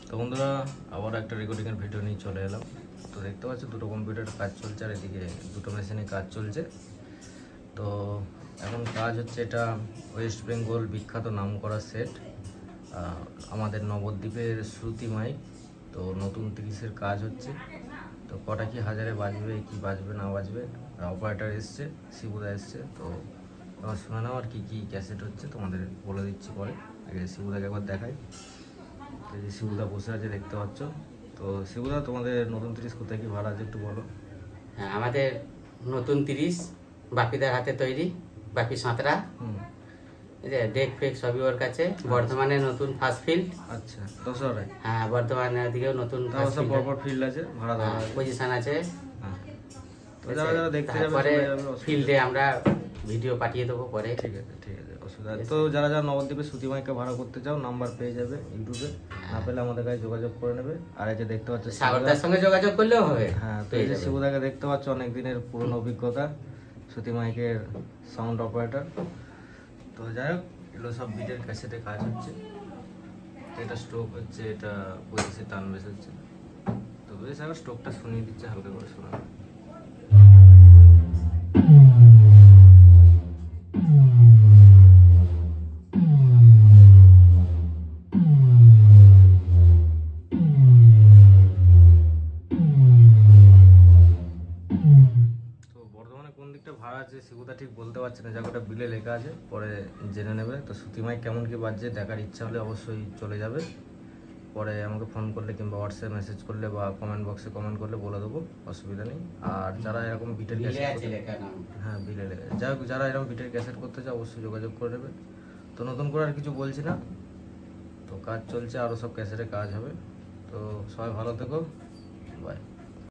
তো বন্ধুরা আবার একটা রেকর্ডিংয়ের ভিডিও নিয়ে চলে এলাম। তো দেখতে পাচ্ছ দুটো কম্পিউটার কাজ চলছে আর এদিকে দুটো মেশিনে কাজ চলছে। তো এখন কাজ হচ্ছে, এটা ওয়েস্ট বেঙ্গল বিখ্যাত নামকরা সেট আমাদের নবদ্বীপের শ্রুতি মাইক। তো নতুন 30-এর কাজ হচ্ছে। তো কটা কি হাজারে বাজবে কি বাজবে না বাজবে, অপারেটর এসছে, শিবুদা এসছে। তো এবার শুনে নাও আর কি কি ক্যাসেট হচ্ছে তোমাদের বলে দিচ্ছি পরে। শিবুদাকে একবার দেখাই। এই যে শিবুদা বসে আছে দেখতে পাচ্ছ। তো শিবুদা, তোমাদের নতুন 30 কোথায় কি ভাড়া আছে একটু বলো। হ্যাঁ, আমাদের নতুন 30 বাপিদার হাতে তৈরি, বাপি সাঁতরা। ডেক ফেক সবই ওর কাছে। বর্ধমানে নতুন ফার্স্ট ফিল্ড। আচ্ছা, দশহরায়? হ্যাঁ, বর্ধমানের দিকেও নতুন পরপর ফিল্ড আছে, ভাড়া দেওয়া পজিশন আছে। তো যারা যারা দেখতে যাবে পরে ফিল্ডে আমরা ভিডিও পাঠিয়ে দেবো পরে। ঠিক আছে ঠিক আছে, অসুবিধা। তো যারা যারা নবদ্বীপে শ্রুতি মাইকে ভাড়া করতে চাও, নাম্বার পেয়ে যাবে ইউটিউবে, না পেলে আমাদের কাছে যোগাযোগ করে নেবে। আর এই যে দেখতে পাচ্ছ সাগরদার সঙ্গে যোগাযোগ করলেও হবে। হ্যাঁ, তো এই যে শিবুদাকে দেখতে পাচ্ছ, অনেক দিনের পুরনো অভিজ্ঞতা, শ্রুতি মাইকের সাউন্ড অপারেটর। তো যাই হোক, এগুলো সব বিটের ক্যাসেটে কাজ হচ্ছে। এটা স্ট্রোক হচ্ছে, এটা বসে টান বেশ হচ্ছে। তো বেশ আবার স্ট্রোকটা শুনিয়ে দিচ্ছে, হালকা করে শোনা। কোন দিকটা ভাড়া আছে শিবুদা ঠিক বলতে পারছে না, জায়গাটা বিলে লেখা আছে, পরে জেনে নেবে। তো শ্রুতি মাইক কেমন কি বাজছে দেখার ইচ্ছা হলে অবশ্যই চলে যাবে। পরে আমাকে ফোন করলে কিংবা হোয়াটসঅ্যাপে মেসেজ করলে বা কমেন্ট বক্সে কমেন্ট করলে বলে দেবো, অসুবিধা নেই। আর যারা এরকম বিটের ক্যাসেট, হ্যাঁ বিলে লেখা, যাই হোক, যারা এরকম বিটের ক্যাসেট করতে চায় অবশ্যই যোগাযোগ করে নেবে। তো নতুন করে আর কিছু বলছি না, তো কাজ চলছে, আরও সব ক্যাসেটে কাজ হবে। তো সবাই ভালো থেকো, বাই।